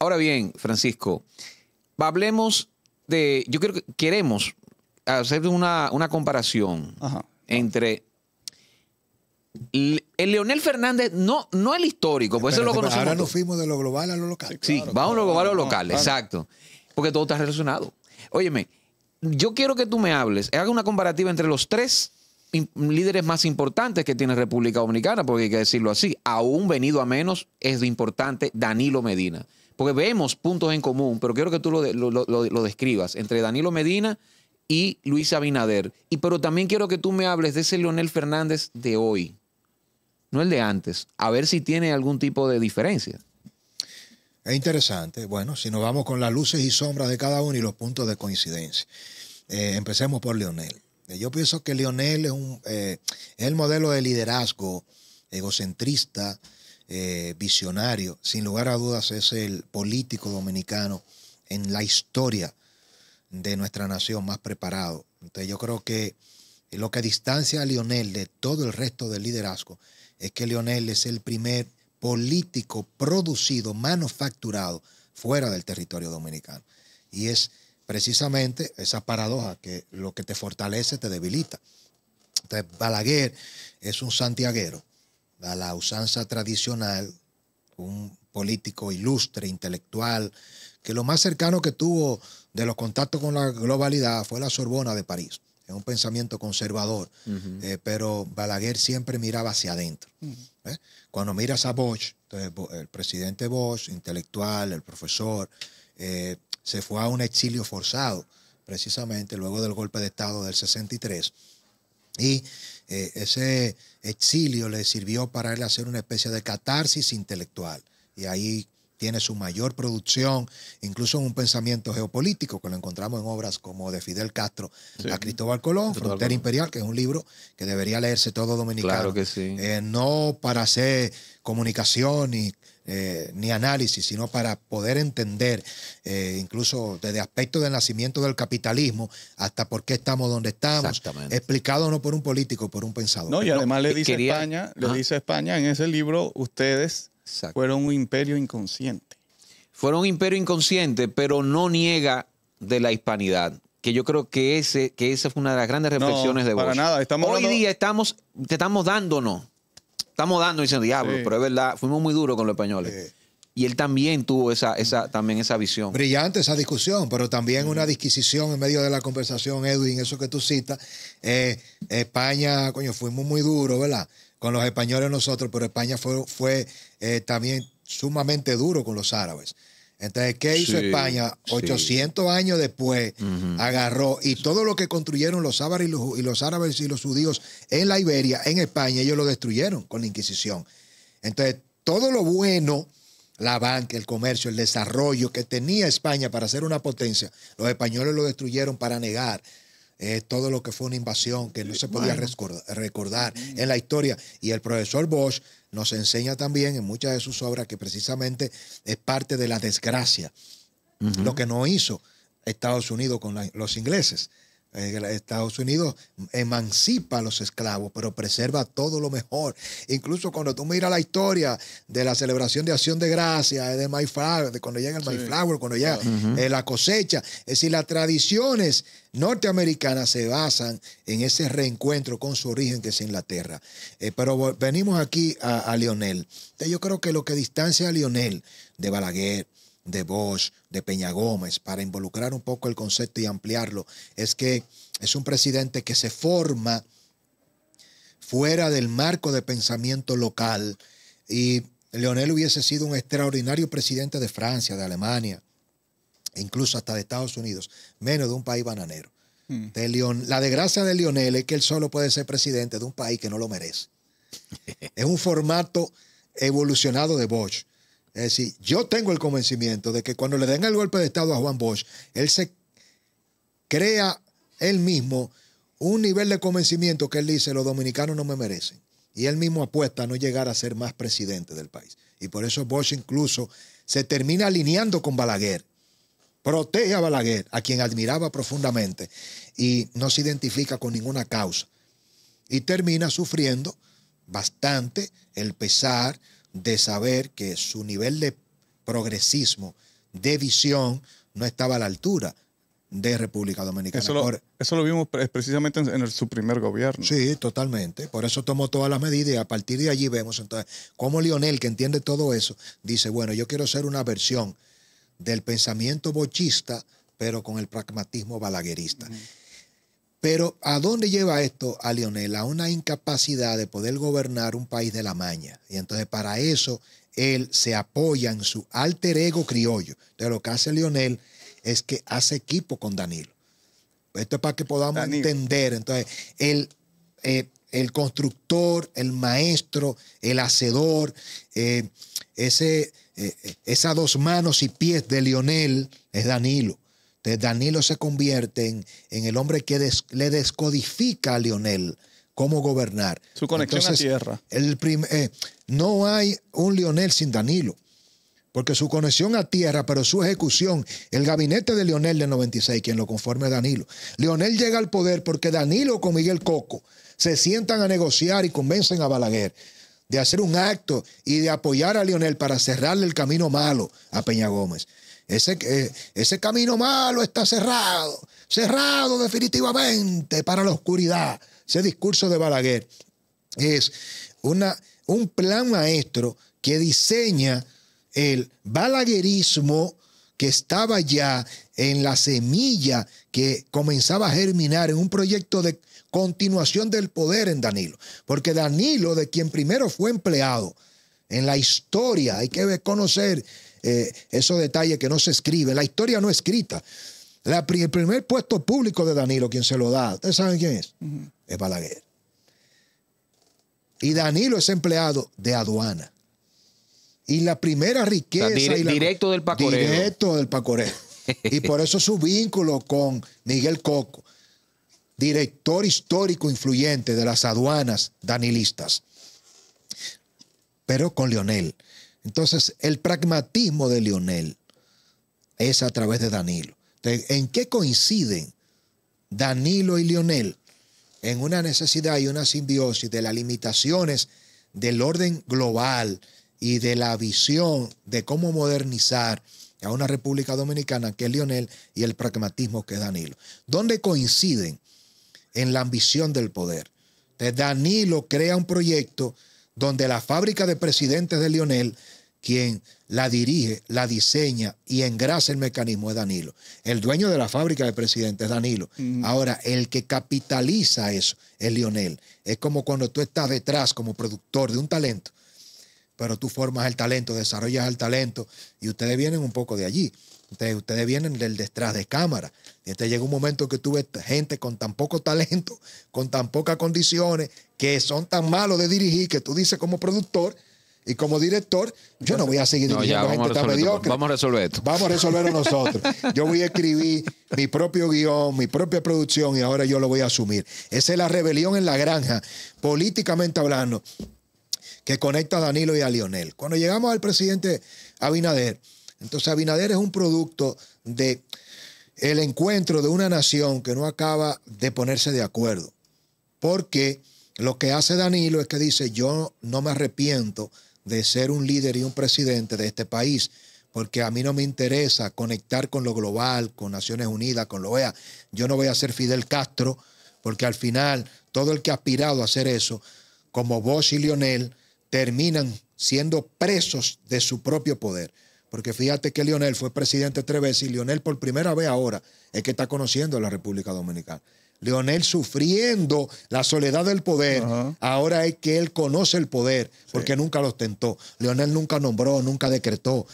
Ahora bien, Francisco, hablemos de, yo creo que queremos hacer una comparación entre el Leonel Fernández, no el histórico, pues eso lo conocemos. Ahora nos fuimos de lo global a lo local. Sí, claro, vamos a lo global a lo local, exacto. Porque todo está relacionado. Óyeme, yo quiero que tú me hables, haga una comparativa entre los tres líderes más importantes que tiene República Dominicana, porque hay que decirlo así, aún venido a menos es de importante Danilo Medina. Porque vemos puntos en común, pero quiero que tú lo describas, entre Danilo Medina y Luis Abinader. Pero también quiero que tú me hables de ese Leonel Fernández de hoy, no el de antes, a ver si tiene algún tipo de diferencia. Es interesante. Bueno, si nos vamos con las luces y sombras de cada uno y los puntos de coincidencia. Empecemos por Leonel. Yo pienso que Leonel es el modelo de liderazgo egocentrista, visionario. Sin lugar a dudas es el político dominicano en la historia de nuestra nación más preparado. Entonces yo creo que lo que distancia a Leonel de todo el resto del liderazgo es que Leonel es el primer político producido, manufacturado fuera del territorio dominicano. Y es precisamente esa paradoja que lo que te fortalece te debilita. Entonces Balaguer es un santiaguero a la usanza tradicional, un político ilustre, intelectual, que lo más cercano que tuvo de los contactos con la globalidad fue la Sorbona de París. Es un pensamiento conservador, pero Balaguer siempre miraba hacia adentro. Cuando miras a Bosch, entonces, el presidente Bosch, intelectual, el profesor, se fue a un exilio forzado, precisamente luego del golpe de Estado del 63. Y ese exilio le sirvió para él hacer una especie de catarsis intelectual. Y ahí tiene su mayor producción, incluso en un pensamiento geopolítico, que lo encontramos en obras como de Fidel Castro a Cristóbal Colón, Frontera Imperial, que es un libro que debería leerse todo dominicano. Claro que sí. No para hacer comunicación ni análisis, sino para poder entender incluso desde aspectos del nacimiento del capitalismo hasta por qué estamos donde estamos, explicado no por un político, por un pensador. No, y además le dice a España en ese libro, ustedes fueron un imperio inconsciente. Fueron un imperio inconsciente, pero no niega de la hispanidad. Que yo creo que esa fue una de las grandes reflexiones de Bosch. Para nada. Hoy día estamos dándonos. Estamos dando y diciendo, diablo, pero es verdad, fuimos muy duros con los españoles. Y él también tuvo esa visión. Brillante esa discusión, pero también una disquisición en medio de la conversación, Edwin, eso que tú citas. España, fuimos muy duros, ¿verdad? Con los españoles nosotros, pero España fue también sumamente duro con los árabes. Entonces, ¿qué hizo España? 800 años después agarró, y todo lo que construyeron los árabes y los judíos en la Iberia, en España, ellos lo destruyeron con la Inquisición. Entonces, todo lo bueno, la banca, el comercio, el desarrollo que tenía España para ser una potencia, los españoles lo destruyeron para negar todo lo que fue una invasión que no se podía recordar en la historia. Y el profesor Bosch nos enseña también en muchas de sus obras que precisamente es parte de la desgracia, lo que no hizo Estados Unidos con los ingleses. Estados Unidos emancipa a los esclavos, pero preserva todo lo mejor. Incluso cuando tú miras la historia de la celebración de Acción de Gracia, de Mayflower, de cuando llega el Mayflower, cuando llega la cosecha, es decir, las tradiciones norteamericanas se basan en ese reencuentro con su origen, que es Inglaterra. Pero venimos aquí a Leonel. Entonces, yo creo que lo que distancia a Leonel de Balaguer, de Bosch, de Peña Gómez, para involucrar un poco el concepto y ampliarlo, es que es un presidente que se forma fuera del marco de pensamiento local, y Leonel hubiese sido un extraordinario presidente de Francia, de Alemania, e incluso hasta de Estados Unidos, menos de un país bananero. La desgracia de Leonel es que él solo puede ser presidente de un país que no lo merece. Es un formato evolucionado de Bosch. Es decir, yo tengo el convencimiento de que cuando le den el golpe de Estado a Juan Bosch, él se crea él mismo un nivel de convencimiento que él dice, los dominicanos no me merecen. Y él mismo apuesta a no llegar a ser más presidente del país. Y por eso Bosch incluso se termina alineando con Balaguer. Protege a Balaguer, a quien admiraba profundamente, y no se identifica con ninguna causa. Y termina sufriendo bastante el pesar de saber que su nivel de progresismo de visión, no estaba a la altura de República Dominicana. Eso lo vimos precisamente en su primer gobierno. Sí, totalmente. Por eso tomó todas las medidas y a partir de allí vemos entonces cómo Lionel, que entiende todo eso, dice, bueno, yo quiero ser una versión del pensamiento bochista, pero con el pragmatismo balaguerista. Pero ¿a dónde lleva esto a Lionel? A una incapacidad de poder gobernar un país de la maña. Y entonces para eso él se apoya en su alter ego criollo. Entonces lo que hace Lionel es que hace equipo con Danilo. Esto es para que podamos entender. Entonces, el constructor, el maestro, el hacedor, esas dos manos y pies de Lionel es Danilo. Entonces, Danilo se convierte en el hombre que le descodifica a Lionel cómo gobernar. Su conexión a tierra. No hay un Lionel sin Danilo. Porque su conexión a tierra, pero su ejecución, el gabinete de Lionel del 96, quien lo conforme es Danilo. Lionel llega al poder porque Danilo con Miguel Coco se sientan a negociar y convencen a Balaguer de hacer un acto y de apoyar a Lionel para cerrarle el camino malo a Peña Gómez. Ese camino malo está cerrado definitivamente para la oscuridad. Ese discurso de Balaguer es un plan maestro que diseña el balaguerismo que estaba ya en la semilla que comenzaba a germinar en un proyecto de continuación del poder en Danilo. Porque Danilo, de quien primero fue empleado en la historia, hay que conocer esos detalles que no se escriben, la historia no escrita. El primer puesto público de Danilo, quien se lo da, ¿ustedes saben quién es? Es Balaguer. Y Danilo es empleado de aduana. Y la primera riqueza... Directo del Pacoreo. Directo del Pacoreo. Y por eso su vínculo con Miguel Coco, director histórico influyente de las aduanas danilistas, pero con Lionel. Entonces, el pragmatismo de Lionel es a través de Danilo. Entonces, ¿en qué coinciden Danilo y Lionel? En una necesidad y una simbiosis de las limitaciones del orden global y de la visión de cómo modernizar a una República Dominicana, que es Lionel, y el pragmatismo, que es Danilo. ¿Dónde coinciden? En la ambición del poder. Entonces, Danilo crea un proyecto donde la fábrica de presidentes de Lionel, quien la dirige, la diseña y engrasa el mecanismo, es Danilo. El dueño de la fábrica de presidentes es Danilo. Ahora, el que capitaliza eso es Lionel. Es como cuando tú estás detrás como productor de un talento, pero tú formas el talento, desarrollas el talento, y ustedes vienen un poco de allí. Ustedes vienen del detrás de cámara. Y entonces llega un momento que tú ves gente con tan poco talento, con tan pocas condiciones, que son tan malos de dirigir, que tú dices como productor y como director, yo no voy a seguir dirigiendo gente tan mediocre. Vamos a resolver esto. Vamos a resolverlo nosotros. Yo voy a escribir mi propio guión, mi propia producción, y ahora yo lo voy a asumir. Esa es la rebelión en la granja, políticamente hablando, que conecta a Danilo y a Lionel. Cuando llegamos al presidente Abinader, entonces Abinader es un producto de el encuentro de una nación que no acaba de ponerse de acuerdo. Porque lo que hace Danilo es que dice, yo no me arrepiento de ser un líder y un presidente de este país, porque a mí no me interesa conectar con lo global, con Naciones Unidas, con la OEA. Yo no voy a ser Fidel Castro, porque al final todo el que ha aspirado a hacer eso, como Bosch y Lionel, terminan siendo presos de su propio poder. Porque fíjate que Lionel fue presidente 3 veces y Lionel por primera vez ahora es que está conociendo a la República Dominicana. Lionel sufriendo la soledad del poder, ahora es que él conoce el poder, porque nunca lo ostentó. Lionel nunca nombró, nunca decretó.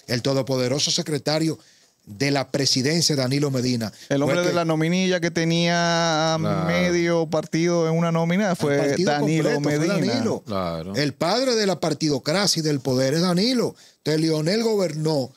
El todopoderoso secretario de la presidencia, Danilo Medina. El hombre de la nominilla que tenía medio partido en una nómina fue Danilo Medina. Fue Danilo. Claro. El padre de la partidocracia y del poder es Danilo. Entonces, Lionel gobernó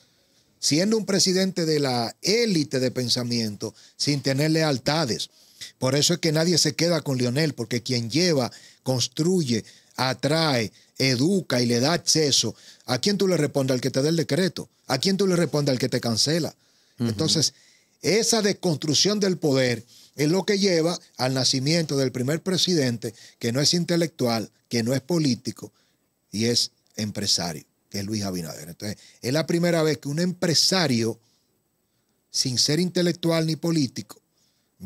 siendo un presidente de la élite de pensamiento sin tener lealtades. Por eso es que nadie se queda con Lionel, porque quien lleva, construye, atrae, educa y le da acceso. ¿A quién tú le respondes? Al que te dé el decreto. ¿A quién tú le respondes? Al que te cancela. Entonces, esa desconstrucción del poder es lo que lleva al nacimiento del primer presidente, que no es intelectual, que no es político y es empresario. que es Luis Abinader. Entonces, es la primera vez que un empresario, sin ser intelectual ni político,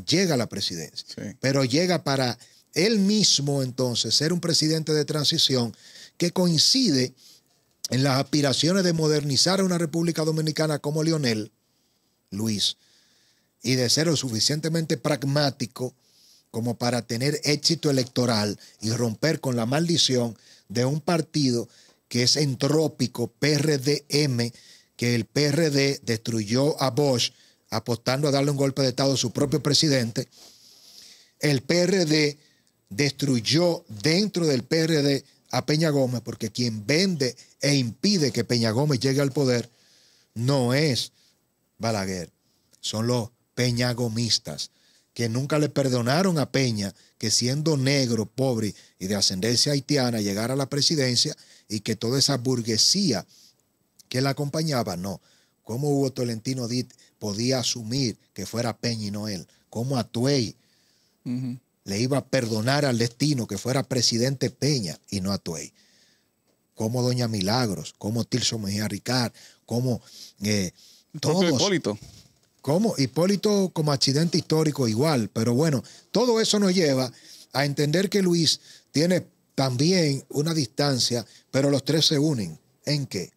llega a la presidencia. Sí. Pero llega para él mismo, entonces, ser un presidente de transición que coincide en las aspiraciones de modernizar a una República Dominicana como Lionel, Luis, y de ser lo suficientemente pragmático como para tener éxito electoral y romper con la maldición de un partido que es entrópico, PRDM, que el PRD destruyó a Bosch apostando a darle un golpe de Estado a su propio presidente. El PRD destruyó dentro del PRD a Peña Gómez, porque quien vende e impide que Peña Gómez llegue al poder no es Balaguer, son los peñagomistas, que nunca le perdonaron a Peña que siendo negro, pobre y de ascendencia haitiana llegara a la presidencia, y que toda esa burguesía que la acompañaba, no. ¿Cómo Hugo Tolentino Dit podía asumir que fuera Peña y no él? ¿Cómo Atuey le iba a perdonar al destino que fuera presidente Peña y no Atuey? ¿Cómo doña Milagros? ¿Cómo Tirso Mejía Ricard? ¿Cómo todos? Hipólito. ¿Cómo? Hipólito como accidente histórico igual. Pero bueno, todo eso nos lleva a entender que Luis tiene también una distancia, pero los tres se unen. ¿En qué?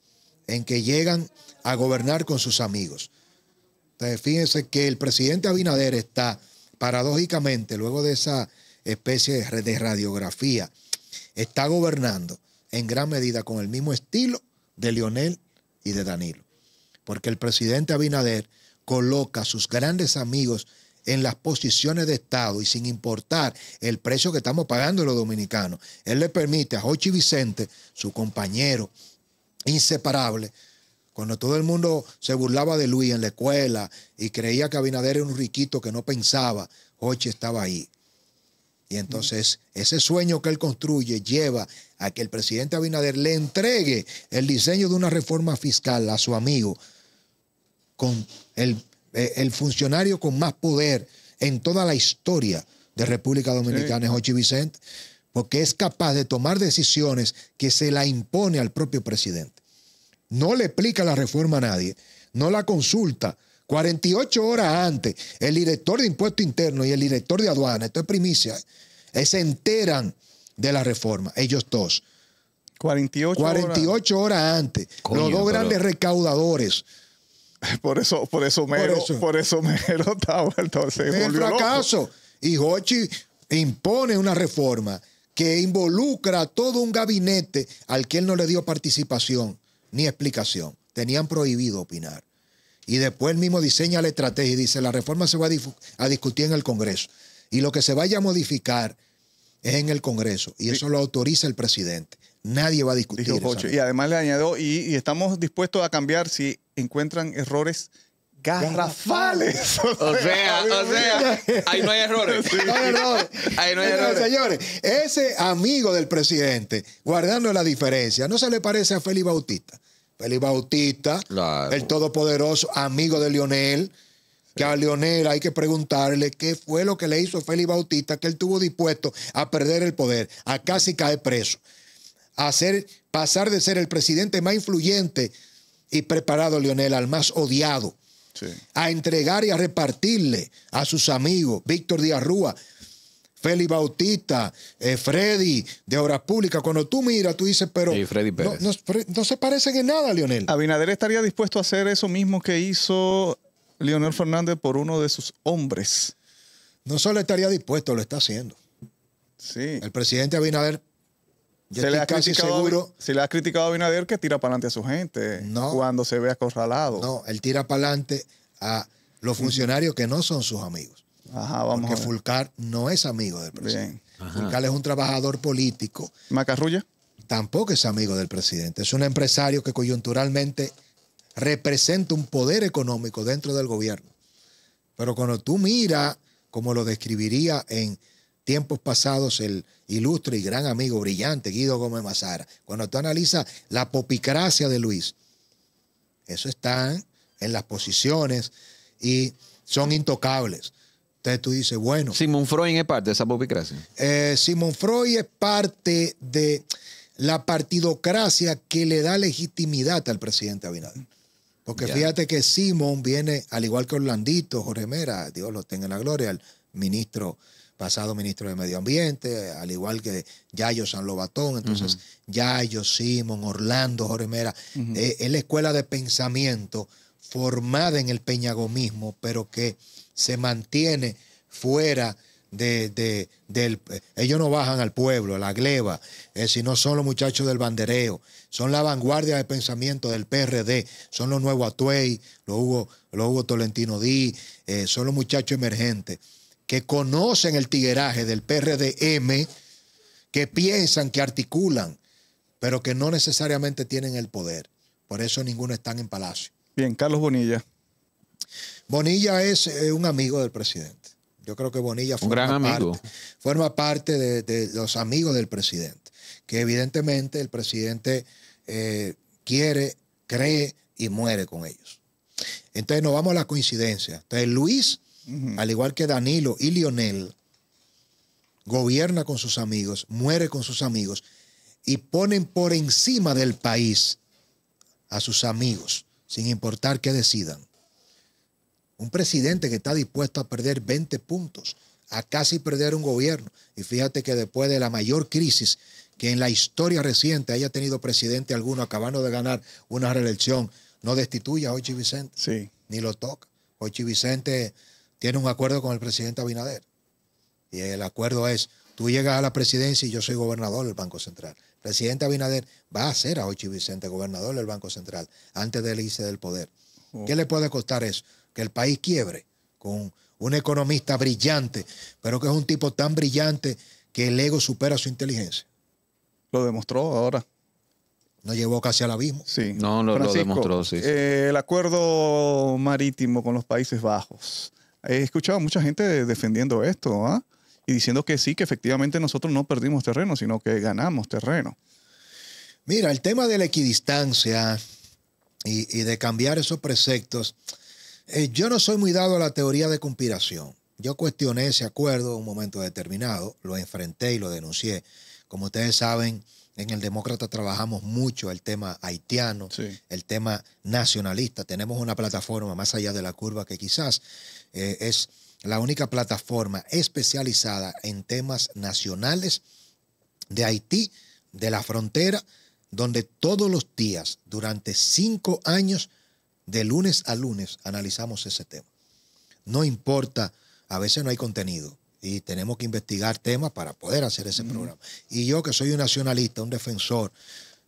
En que llegan a gobernar con sus amigos. Entonces, fíjense que el presidente Abinader está, paradójicamente, luego de esa especie de radiografía, está gobernando en gran medida con el mismo estilo de Lionel y de Danilo. Porque el presidente Abinader coloca a sus grandes amigos en las posiciones de Estado y sin importar el precio que estamos pagando los dominicanos. Él le permite a Jochi Vicente, su compañero inseparable, cuando todo el mundo se burlaba de Luis en la escuela y creía que Abinader era un riquito que no pensaba, Jochi estaba ahí. Y entonces ese sueño que él construye lleva a que el presidente Abinader le entregue el diseño de una reforma fiscal a su amigo, con el funcionario con más poder en toda la historia de República Dominicana, es Jochi Vicente, porque es capaz de tomar decisiones que se la impone al propio presidente. No le explica la reforma a nadie, no la consulta. 48 horas antes, el director de Impuesto Interno y el director de Aduana, esto es primicia, se enteran de la reforma, ellos dos. 48 horas antes, coño, los dos grandes recaudadores. Por eso Mero estaba entonces. Es el fracaso. Loco. Y Jochi impone una reforma que involucra a todo un gabinete al que él no le dio participación ni explicación. Tenían prohibido opinar. Y después él mismo diseña la estrategia y dice, la reforma se va a discutir en el Congreso. Y lo que se vaya a modificar es en el Congreso. Y eso lo autoriza el presidente. Nadie va a discutir eso. Y además le añadió, y estamos dispuestos a cambiar si encuentran errores garrafales. O sea, ahí no hay errores. Sí. No hay errores. Ahí no hay errores. Señores, ese amigo del presidente, guardando la diferencia, ¿no se le parece a Félix Bautista? Félix Bautista, claro, el todopoderoso amigo de Lionel, que a Lionel hay que preguntarle qué fue lo que le hizo Félix Bautista, que él estuvo dispuesto a perder el poder, a casi caer preso, a pasar de ser el presidente más influyente y preparado, Lionel, al más odiado, sí, a entregar y a repartirle a sus amigos, Víctor Díaz Rúa, Félix Bautista, Freddy, de Obras Públicas. Cuando tú miras, tú dices, pero no se parecen en nada, Lionel. Abinader estaría dispuesto a hacer eso mismo que hizo Leonel Fernández por uno de sus hombres. No solo estaría dispuesto, lo está haciendo. Sí. El presidente Abinader, se le ha criticado a Abinader que tira para adelante a su gente cuando se ve acorralado. No, él tira para adelante a los funcionarios que no son sus amigos. Ajá, vamos porque Fulcar no es amigo del presidente. Fulcar es un trabajador político. ¿Macarrulla? Tampoco es amigo del presidente. Es un empresario que coyunturalmente representa un poder económico dentro del gobierno. Pero cuando tú miras, como lo describiría en tiempos pasados el ilustre y gran amigo brillante Guido Gómez Mazara, cuando tú analizas la popicracia de Luis, eso está en las posiciones y son intocables. Entonces tú dices, bueno... Sigmund Freud es parte de esa popicracia. Sigmund Freud es parte de... la partidocracia que le da legitimidad al presidente Abinader. Porque fíjate que Simón viene, al igual que Orlandito, Jorge Mera, Dios lo tenga en la gloria, el pasado ministro de Medio Ambiente, al igual que Yayo San Lobatón. Entonces, Yayo, Simón, Orlando, Jorge Mera, es la escuela de pensamiento formada en el peñagomismo, pero que se mantiene fuera ellos no bajan al pueblo, a la gleba, sino son los muchachos del bandereo, son la vanguardia de pensamiento del PRD, son los nuevos Atuey, los Hugo Tolentino Díaz, son los muchachos emergentes que conocen el tigueraje del PRDM, que piensan, que articulan, pero que no necesariamente tienen el poder. Por eso ninguno está en Palacio. Bien, Carlos Bonilla. Bonilla es un amigo del presidente. Yo creo que Bonilla forma parte de los amigos del presidente, que evidentemente el presidente quiere, cree y muere con ellos. Entonces nos vamos a la coincidencia. Entonces Luis, al igual que Danilo y Lionel, gobierna con sus amigos, muere con sus amigos y ponen por encima del país a sus amigos, sin importar qué decidan. Un presidente que está dispuesto a perder 20 puntos, a casi perder un gobierno. Y fíjate que después de la mayor crisis que en la historia reciente haya tenido presidente alguno acabando de ganar una reelección, no destituye a Hochi Vicente. Sí. Ni lo toca. Hochi Vicente tiene un acuerdo con el presidente Abinader. Y el acuerdo es, tú llegas a la presidencia y yo soy gobernador del Banco Central. El presidente Abinader va a hacer a Hochi Vicente gobernador del Banco Central antes de irse del poder. ¿Qué le puede costar eso? Que el país quiebre con un economista brillante, pero que es un tipo tan brillante que el ego supera su inteligencia. Lo demostró ahora. Nos llevó casi al abismo. Sí. No, lo demostró, sí. El acuerdo marítimo con los Países Bajos. He escuchado a mucha gente defendiendo esto, ¿ah? Y diciendo que sí, que efectivamente nosotros no perdimos terreno, sino que ganamos terreno. Mira, el tema de la equidistancia y de cambiar esos preceptos, yo no soy muy dado a la teoría de conspiración. Yo cuestioné ese acuerdo en un momento determinado, lo enfrenté y lo denuncié. Como ustedes saben, en el Demócrata trabajamos mucho el tema haitiano, el tema nacionalista. Tenemos una plataforma más allá de la curva que quizás es la única plataforma especializada en temas nacionales de Haití, de la frontera, donde todos los días, durante 5 años, de lunes a lunes, analizamos ese tema. No importa, a veces no hay contenido y tenemos que investigar temas para poder hacer ese programa. Y yo, que soy un nacionalista, un defensor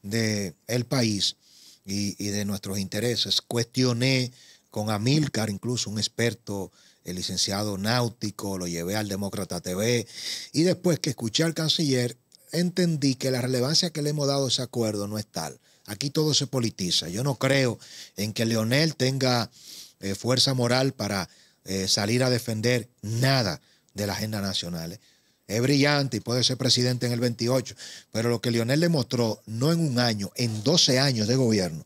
del país y de nuestros intereses, cuestioné con Amílcar, incluso un experto, el licenciado náutico, lo llevé al Demócrata TV, y después que escuché al canciller, entendí que la relevancia que le hemos dado a ese acuerdo no es tal. Aquí todo se politiza. Yo no creo en que Leonel tenga fuerza moral para salir a defender nada de la agenda nacional. Es brillante y puede ser presidente en el 28, pero lo que Leonel demostró, no en un año, en 12 años de gobierno,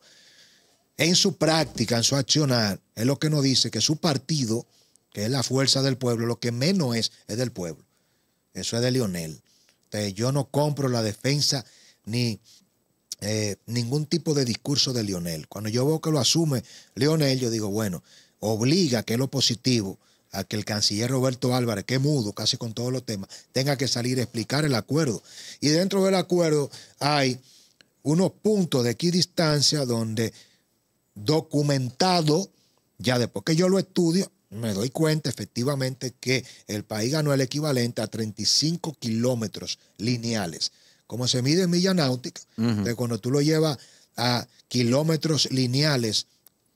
en su práctica, en su accionar, es lo que nos dice que su partido, que es la fuerza del pueblo, lo que menos es del pueblo. Eso es de Leonel. Entonces, yo no compro la defensa ni ningún tipo de discurso de Leonel. Cuando yo veo que lo asume Leonel, yo digo, bueno, obliga, que es lo positivo, a que el canciller Roberto Álvarez, que es mudo casi con todos los temas, tenga que salir a explicar el acuerdo. Y dentro del acuerdo hay unos puntos de equidistancia donde documentado, ya después que yo lo estudio, me doy cuenta efectivamente que el país ganó el equivalente a 35 kilómetros lineales. Como se mide en milla náutica, de cuando tú lo llevas a kilómetros lineales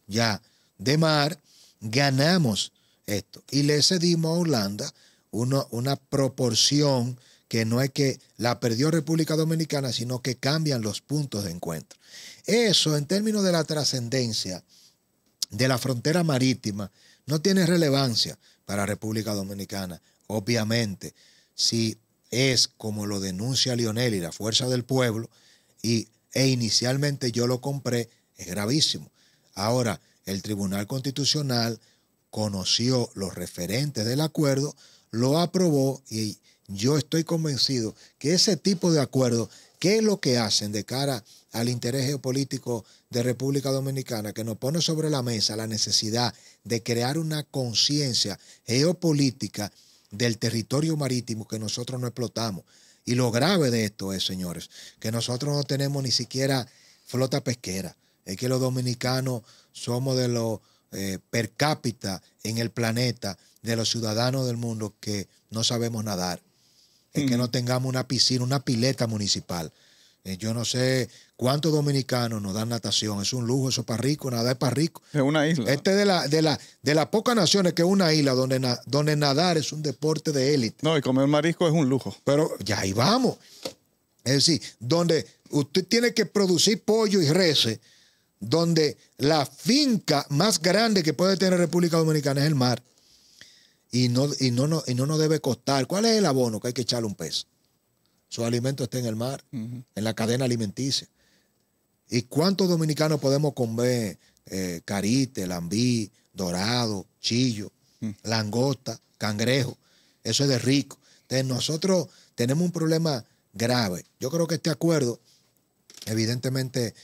ya de mar, ganamos esto. Y le cedimos a Holanda una proporción que no es que la perdió República Dominicana, sino que cambian los puntos de encuentro. Eso, en términos de la trascendencia de la frontera marítima, no tiene relevancia para República Dominicana. Obviamente, si es como lo denuncia Leonel y la fuerza del pueblo, e inicialmente yo lo compré, es gravísimo. Ahora, el Tribunal Constitucional conoció los referentes del acuerdo, lo aprobó y yo estoy convencido que ese tipo de acuerdo ¿Qué es lo que hacen de cara al interés geopolítico de República Dominicana? Que nos pone sobre la mesa la necesidad de crear una conciencia geopolítica del territorio marítimo que nosotros no explotamos. Y lo grave de esto es, señores, que nosotros no tenemos ni siquiera flota pesquera. Es que los dominicanos somos de los per cápita en el planeta, de los ciudadanos del mundo que no sabemos nadar. Es que no tengamos una piscina, una pileta municipal. Yo no sé cuántos dominicanos nos dan natación. Es un lujo, eso es para rico, nadar es para rico. Es una isla. Este es de las pocas naciones que es una isla donde nadar es un deporte de élite. No, y comer marisco es un lujo. Pero ya ahí vamos. Es decir, donde usted tiene que producir pollo y reses, donde la finca más grande que puede tener República Dominicana es el mar. Y no nos debe costar. ¿Cuál es el abono que hay que echarle a un pez? Su alimento está en el mar, en la cadena alimenticia. ¿Y cuántos dominicanos podemos comer carite, lambí, dorado, chillo, langosta, cangrejo? Eso es de rico. Entonces nosotros tenemos un problema grave. Yo creo que este acuerdo, evidentemente,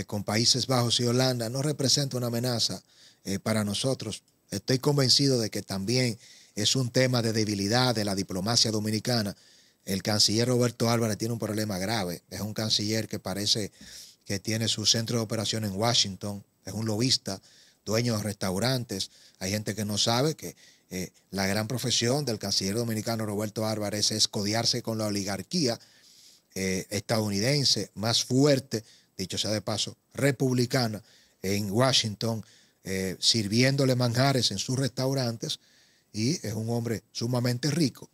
con Países Bajos y Holanda, no representa una amenaza para nosotros. Estoy convencido de que también es un tema de debilidad de la diplomacia dominicana. El canciller Roberto Álvarez tiene un problema grave. Es un canciller que parece que tiene su centro de operación en Washington. Es un lobista, dueño de restaurantes. Hay gente que no sabe que la gran profesión del canciller dominicano Roberto Álvarez es codearse con la oligarquía estadounidense más fuerte, dicho sea de paso, republicana, en Washington, sirviéndole manjares en sus restaurantes, y es un hombre sumamente rico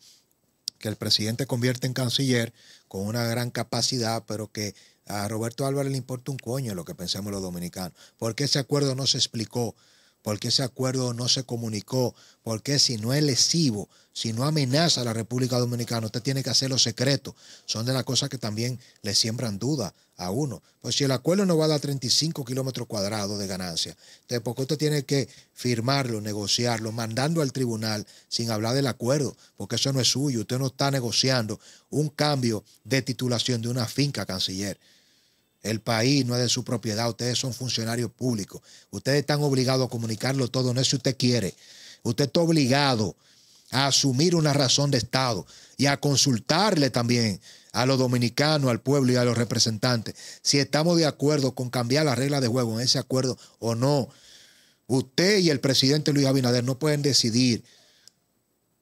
que el presidente convierte en canciller con una gran capacidad, pero que a Roberto Álvarez le importa un coño lo que pensamos los dominicanos. ¿Por qué ese acuerdo no se explicó? ¿Por qué ese acuerdo no se comunicó? ¿Por qué si no es lesivo, si no amenaza a la República Dominicana, usted tiene que hacerlo secreto? Son de las cosas que también le siembran duda a uno. Pues si el acuerdo no va a dar 35 kilómetros cuadrados de ganancia, entonces ¿por qué usted tiene que firmarlo, negociarlo, mandando al tribunal sin hablar del acuerdo? Porque eso no es suyo. Usted no está negociando un cambio de titulación de una finca, canciller. El país no es de su propiedad, ustedes son funcionarios públicos. Ustedes están obligados a comunicarlo todo, no es si usted quiere. Usted está obligado a asumir una razón de Estado y a consultarle también a los dominicanos, al pueblo y a los representantes si estamos de acuerdo con cambiar las reglas de juego en ese acuerdo o no. Usted y el presidente Luis Abinader no pueden decidir.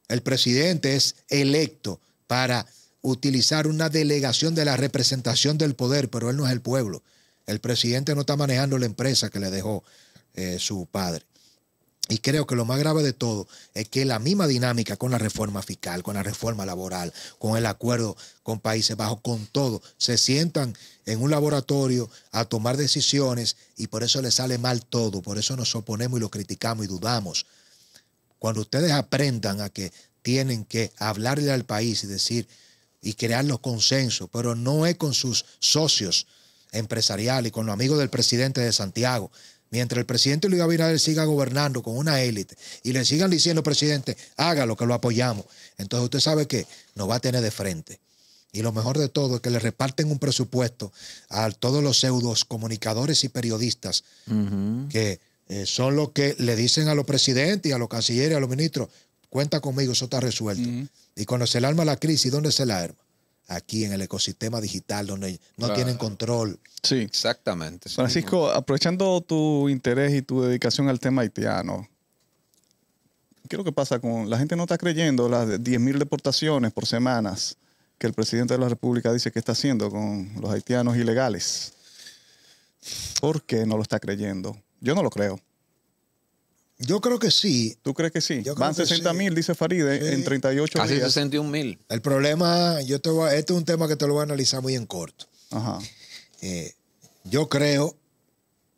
El presidente es electo para utilizar una delegación de la representación del poder, pero él no es el pueblo. El presidente no está manejando la empresa que le dejó su padre. Y creo que lo más grave de todo es que la misma dinámica con la reforma fiscal, con la reforma laboral, con el acuerdo con Países Bajos, con todo, se sientan en un laboratorio a tomar decisiones y por eso les sale mal todo. Por eso nos oponemos y lo criticamos y dudamos. Cuando ustedes aprendan a que tienen que hablarle al país y decir y crear los consensos, pero no es con sus socios empresariales y con los amigos del presidente de Santiago. Mientras el presidente Luis Abinader siga gobernando con una élite y le sigan diciendo, presidente, hágalo, que lo apoyamos, entonces usted sabe que nos va a tener de frente. Y lo mejor de todo es que le reparten un presupuesto a todos los pseudos comunicadores y periodistas que son los que le dicen a los presidentes y a los cancilleres y a los ministros, cuenta conmigo, eso está resuelto. Y cuando se le arma la crisis, ¿dónde se la arma? Aquí en el ecosistema digital, donde no tienen control. Sí. Exactamente. Francisco, aprovechando tu interés y tu dedicación al tema haitiano, ¿qué es lo que pasa con la gente? No está creyendo las 10.000 deportaciones por semanas que el presidente de la República dice que está haciendo con los haitianos ilegales. ¿Por qué no lo está creyendo? Yo no lo creo. Yo creo que sí. ¿Tú crees que sí? Yo creo Van que 60.000, dice Faride, sí, en 38 Casi días. 61.000. El problema, este es un tema que te lo voy a analizar muy en corto. Ajá. Yo creo,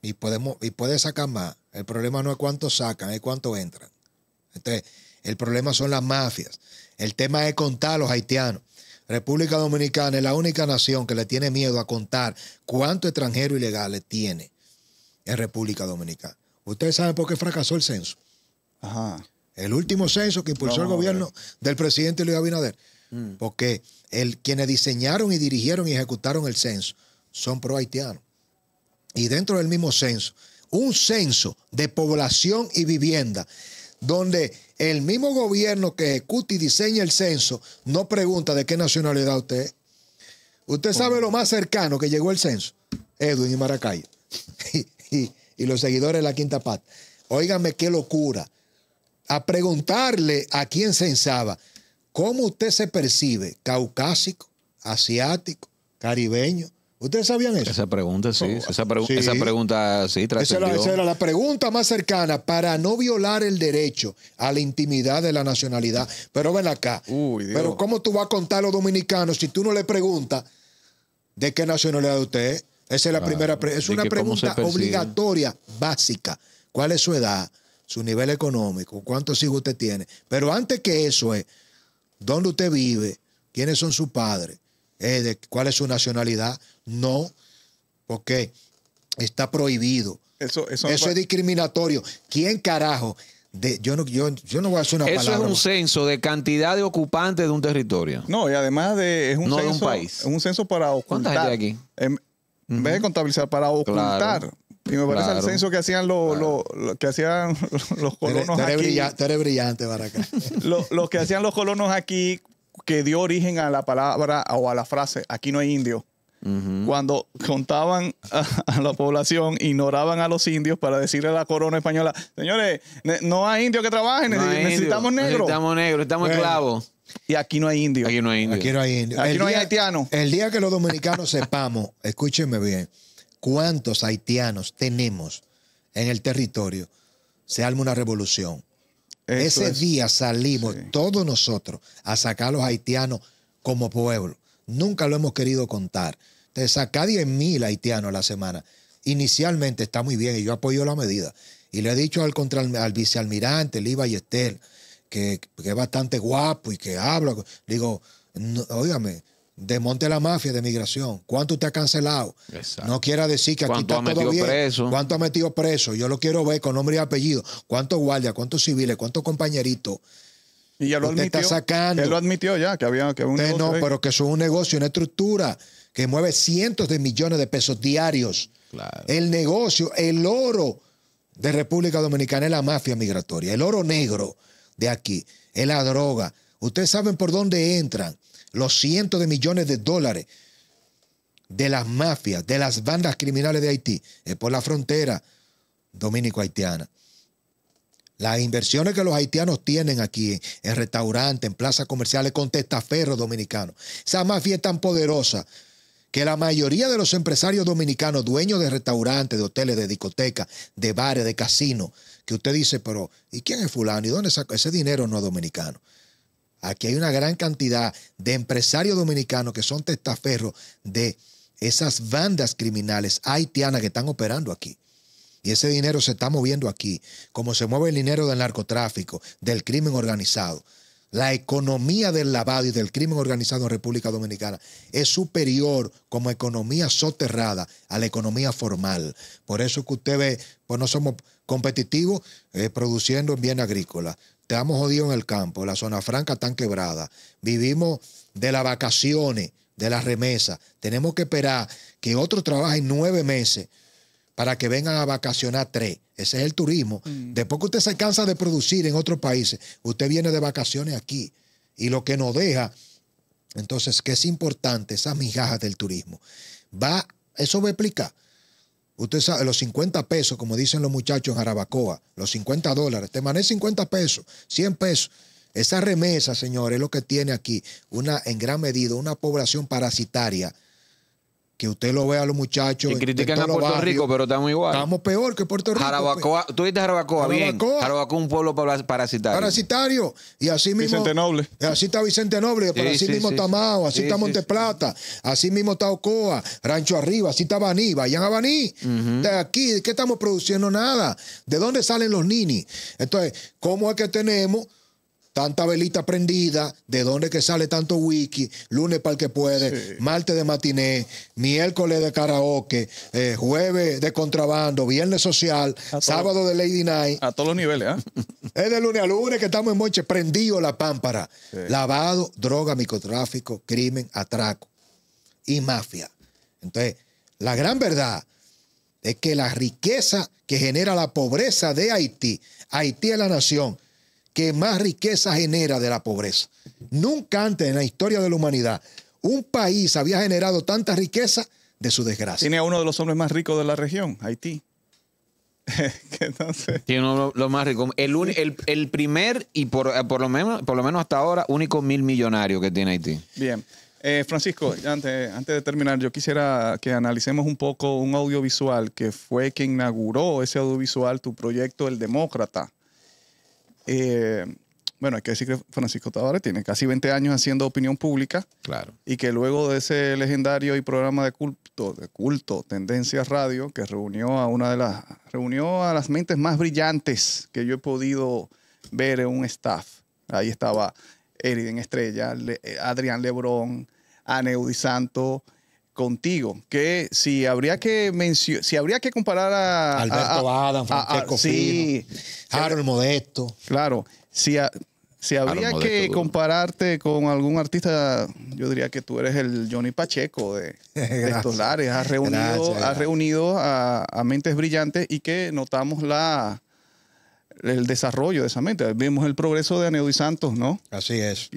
y puede sacar más, el problema no es cuánto sacan, es cuánto entran. Entonces, el problema son las mafias. El tema es contar a los haitianos. República Dominicana es la única nación que le tiene miedo a contar cuántos extranjeros ilegales tiene en República Dominicana. ¿Ustedes saben por qué fracasó el censo? Ajá. El último censo que impulsó el gobierno del presidente Luis Abinader. Porque quienes diseñaron y dirigieron y ejecutaron el censo son pro haitianos. Y dentro del mismo censo, un censo de población y vivienda, donde el mismo gobierno que ejecuta y diseña el censo no pregunta de qué nacionalidad usted es. Usted sabe lo más cercano que llegó el censo, Edwin y Maracayo, y los seguidores de la Quinta Pata. Óigame qué locura. A preguntarle a quién censaba, ¿cómo usted se percibe? ¿Caucásico, asiático, caribeño? ¿Ustedes sabían eso? Esa pregunta, sí. Sí. Esa pregunta, sí, trascendió. Esa era la pregunta más cercana para no violar el derecho a la intimidad de la nacionalidad. Pero ven acá. Uy, Dios. Pero ¿cómo tú vas a contar a los dominicanos si tú no le preguntas de qué nacionalidad usted es? Esa es la primera. Es una pregunta obligatoria, básica. ¿Cuál es su edad? Su nivel económico, cuántos hijos usted tiene. Pero antes que eso es, ¿dónde usted vive? ¿Quiénes son sus padres? ¿Cuál es su nacionalidad? No, porque está prohibido. Eso es discriminatorio. ¿Quién carajo? Yo no voy a hacer una palabra. Eso es un censo de cantidad de ocupantes de un territorio. No, y además es un no censo, de un país. Es un censo para ocultar. ¿Cuánta gente hay aquí? En vez de contabilizar, para ocultar. Claro. Y me parece el censo que hacían los colonos aquí. Tú eres brillante, Baracá. Los que hacían los colonos aquí, que dio origen a la palabra o a la frase, aquí no hay indios. Cuando contaban a la población, ignoraban a los indios para decirle a la corona española, señores, no hay indios que trabajen, necesitamos negros. Necesitamos negros, estamos esclavos. Y aquí no hay indios. Aquí no hay indios. Aquí no hay indios. Aquí no hay haitianos. El día que los dominicanos sepamos, escúchenme bien, cuántos haitianos tenemos en el territorio, se arma una revolución. Ese día salimos todos nosotros a sacar a los haitianos como pueblo. Nunca lo hemos querido contar. Te saca 10,000 haitianos a la semana. Inicialmente está muy bien y yo apoyo la medida. Y le he dicho al vicealmirante, Lee Ballester, que es bastante guapo y que habla. Le digo, no, óigame, desmonte la mafia de migración. ¿Cuánto usted ha cancelado? Exacto. No quiera decir que aquí está todo bien. Preso? ¿Cuánto ha metido preso? Yo lo quiero ver con nombre y apellido. ¿Cuántos guardias? ¿Cuántos civiles? ¿Cuántos compañeritos? Y ya lo usted admitió. Está sacando. Él lo admitió ya, que había un negocio no, ahí. pero que eso es un negocio, una estructura que mueve cientos de millones de pesos diarios. Claro. El negocio, el oro de República Dominicana es la mafia migratoria. El oro negro de aquí es la droga. Ustedes saben por dónde entran los cientos de millones de dólares de las mafias, de las bandas criminales de Haití. Es por la frontera dominico-haitiana. Las inversiones que los haitianos tienen aquí en restaurantes, en plazas comerciales con testaferros dominicanos. Esa mafia es tan poderosa que la mayoría de los empresarios dominicanos, dueños de restaurantes, de hoteles, de discotecas, de bares, de casinos, que usted dice, pero ¿y quién es fulano? ¿Y dónde sacó ese dinero? No es dominicano. Aquí hay una gran cantidad de empresarios dominicanos que son testaferros de esas bandas criminales haitianas que están operando aquí. Y ese dinero se está moviendo aquí, como se mueve el dinero del narcotráfico, del crimen organizado. La economía del lavado y del crimen organizado en República Dominicana es superior como economía soterrada a la economía formal. Por eso que usted ve, pues no somos competitivos produciendo en bien agrícola. Estamos jodidos en el campo, la zona franca están quebradas. Vivimos de las vacaciones, de las remesas. Tenemos que esperar que otros trabajen 9 meses para que vengan a vacacionar 3. Ese es el turismo. Después que usted se cansa de producir en otros países, usted viene de vacaciones aquí. Y lo que nos deja, entonces, que es importante, esas migajas del turismo. Eso va a explicar. Usted sabe, los 50 pesos, como dicen los muchachos en Jarabacoa, los $50, te manejan 50 pesos, 100 pesos. Esa remesa, señores, es lo que tiene aquí, en gran medida, una población parasitaria, que usted lo ve a los muchachos. Y critican a Puerto Rico, pero estamos igual. Estamos peor que Puerto Rico. Jarabacoa, tú dices Jarabacoa, bien. Jarabacoa es un pueblo parasitario. Parasitario. Y así mismo. Vicente Noble. Así está Vicente Noble, pero así mismo está Mao, así está Monteplata, así mismo está Ocoa, Rancho Arriba, así está Baní, vayan a Baní. De aquí, ¿de qué estamos produciendo? Nada. ¿De dónde salen los ninis? Entonces, ¿cómo es que tenemos tanta velita prendida? ¿De dónde que sale tanto whisky? Lunes para el que puede, martes de matiné, miércoles de karaoke, jueves de contrabando, viernes social, sábado de Lady Night. A todos los niveles, ¿ah? Es de lunes a lunes que estamos en Moche, prendido la pámpara. Sí. Lavado, droga, microtráfico, crimen, atraco y mafia. Entonces, la gran verdad es que la riqueza que genera la pobreza de Haití, Haití es la nación que más riqueza genera de la pobreza. Nunca antes en la historia de la humanidad un país había generado tanta riqueza de su desgracia. Tiene a uno de los hombres más ricos de la región, Haití. Entonces, Tiene uno lo más rico. El primer y por lo menos hasta ahora, único 1.000 millonario que tiene Haití. bien. Francisco, antes de terminar, yo quisiera que analicemos un poco un audiovisual que fue quien inauguró ese audiovisual, tu proyecto El Demócrata. Bueno, hay que decir que Francisco Tavares tiene casi 20 años haciendo opinión pública. Claro. Y que luego de ese legendario y programa de culto, Tendencias Radio, que reunió a las mentes más brillantes que yo he podido ver en un staff. Ahí estaba Eriden Estrella, Adrián Lebrón, Aneudi Santo, contigo. Que si habría que comparar a Alberto Adam, Francesco sí, Fino, Harold Modesto. claro. Si habría Modesto, que duro. compararte con algún artista, yo diría que tú eres el Johnny Pacheco de estos lares. Has reunido a mentes brillantes y que notamos el desarrollo de esa mente. Vimos el progreso de Aneudi Santos, ¿no? Así es.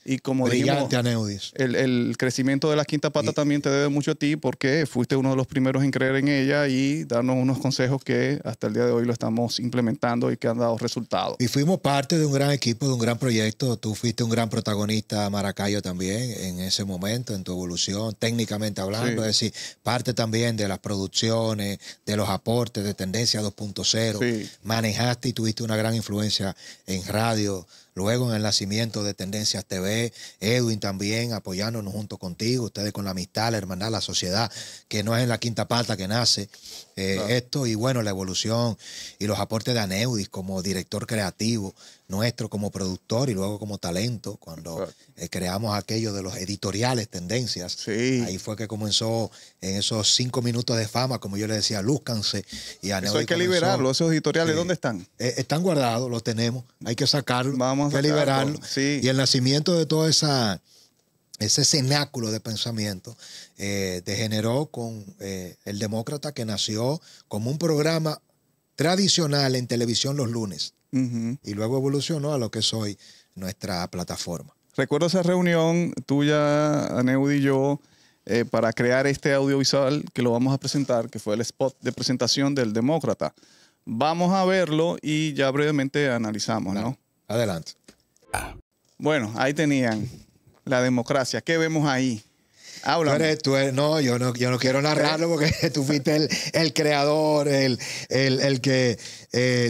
Y como dijimos, Brillante Aneudis. el crecimiento de la Quinta Pata también te debe mucho a ti porque fuiste uno de los primeros en creer en ella y darnos unos consejos que hasta el día de hoy lo estamos implementando y que han dado resultados. Y fuimos parte de un gran equipo, de un gran proyecto. Tú fuiste un gran protagonista, Maracayo, también en ese momento, en tu evolución, técnicamente hablando. Sí. Es decir, parte también de las producciones, de los aportes de Tendencia 2.0. Sí. Manejaste y tuviste una gran influencia en radio. Luego en el nacimiento de Tendencias TV, Edwin también apoyándonos junto contigo, ustedes con la amistad, la hermandad, la sociedad, que no es en la Quinta Pata que nace Claro. esto, y bueno, la evolución y los aportes de Aneudis como director creativo, nuestro como productor y luego como talento, cuando Claro. creamos aquello de los editoriales Tendencias. Sí. Ahí fue que comenzó en esos 5 minutos de fama, como yo le decía, lúzcanse. Y Eso Aneudis hay que comenzó. liberarlo, esos editoriales, Sí. ¿dónde están? Están guardados, los tenemos, hay que sacarlos, Vamos a hay que sacarlo, liberarlos. sí. Y el nacimiento de todo ese cenáculo de pensamiento degeneró con El Demócrata, que nació como un programa tradicional en televisión los lunes Ujú. y luego evolucionó a lo que es hoy nuestra plataforma. Recuerdo esa reunión tuya, Aneudi y yo, para crear este audiovisual que lo vamos a presentar, que fue el spot de presentación del Demócrata. Vamos a verlo y ya brevemente analizamos, ¿no? Adelante. Bueno, ahí tenían la democracia. ¿Qué vemos ahí? Háblame. No, yo no quiero narrarlo porque tú fuiste el creador, el que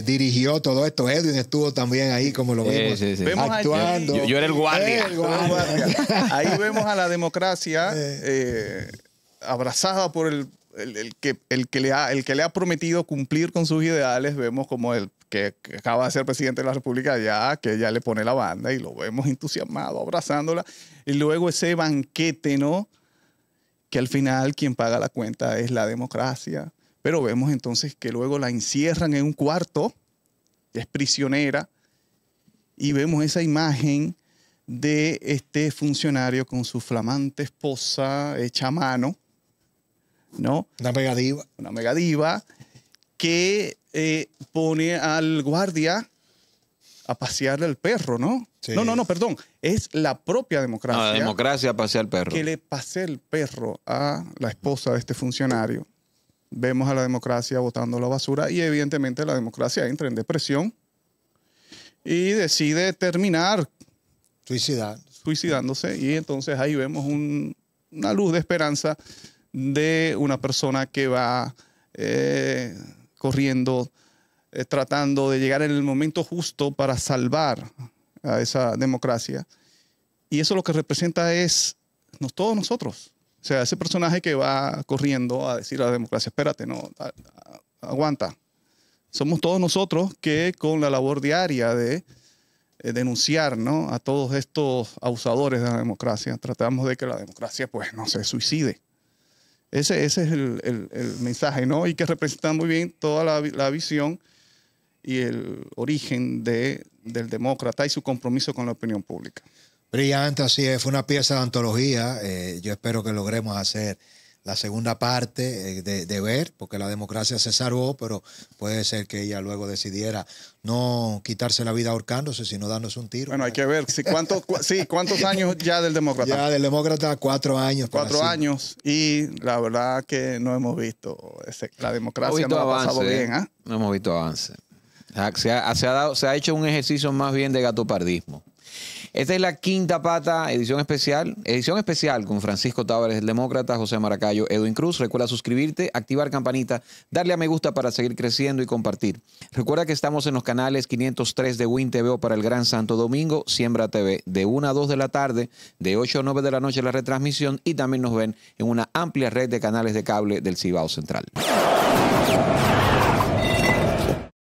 dirigió todo esto. Edwin estuvo también ahí, como lo vimos, Sí. Vemos actuando. Yo era el guardia. El guardia. Ahí vemos a la democracia abrazada por el que le ha prometido cumplir con sus ideales. Vemos como el que acaba de ser presidente de la República que ya le pone la banda y lo vemos entusiasmado, abrazándola. Y luego ese banquete, ¿no? Que al final quien paga la cuenta es la democracia. Pero vemos entonces que luego la encierran en un cuarto, es prisionera, y vemos esa imagen de este funcionario con su flamante esposa hecha a mano, ¿no? Una pegadiva. Una megadiva que pone al guardia a pasearle al perro, ¿no? Sí. No, perdón. Es la propia democracia. No, la democracia pasea al perro. Que le pase el perro a la esposa de este funcionario. Vemos a la democracia botando la basura y evidentemente la democracia entra en depresión y decide terminar suicidándose. Y entonces ahí vemos una luz de esperanza de una persona que va corriendo, tratando de llegar en el momento justo para salvar a esa democracia. Y eso lo que representa es todos nosotros. O sea, ese personaje que va corriendo a decir a la democracia, espérate, no, aguanta. Somos todos nosotros que con la labor diaria de denunciar, ¿no?, a todos estos abusadores de la democracia, tratamos de que la democracia pues no se suicide. Ese es el mensaje, ¿no? Y que representa muy bien toda la visión y el origen del demócrata y su compromiso con la opinión pública. Brillante, así es. Fue una pieza de antología. Yo espero que logremos hacer la segunda parte de ver, porque la democracia se salvó, pero puede ser que ella luego decidiera no quitarse la vida ahorcándose, sino dándose un tiro. Bueno, hay que ver. ¿Cuántos años ya del demócrata? Ya del demócrata, 4 años. 4 años. Y la verdad que no hemos visto la democracia no ha pasado bien. ¿Eh? No hemos visto avance. Se ha hecho un ejercicio más bien de gatopardismo. Esta es la quinta pata, edición especial con Francisco Tábares, el demócrata, José Maracayo, Edwin Cruz. Recuerda suscribirte, activar campanita, darle a me gusta para seguir creciendo y compartir. Recuerda que estamos en los canales 503 de Win TV para el Gran Santo Domingo, Siembra TV, de 1 a 2 de la tarde, de 8 a 9 de la noche la retransmisión, y también nos ven en una amplia red de canales de cable del Cibao Central.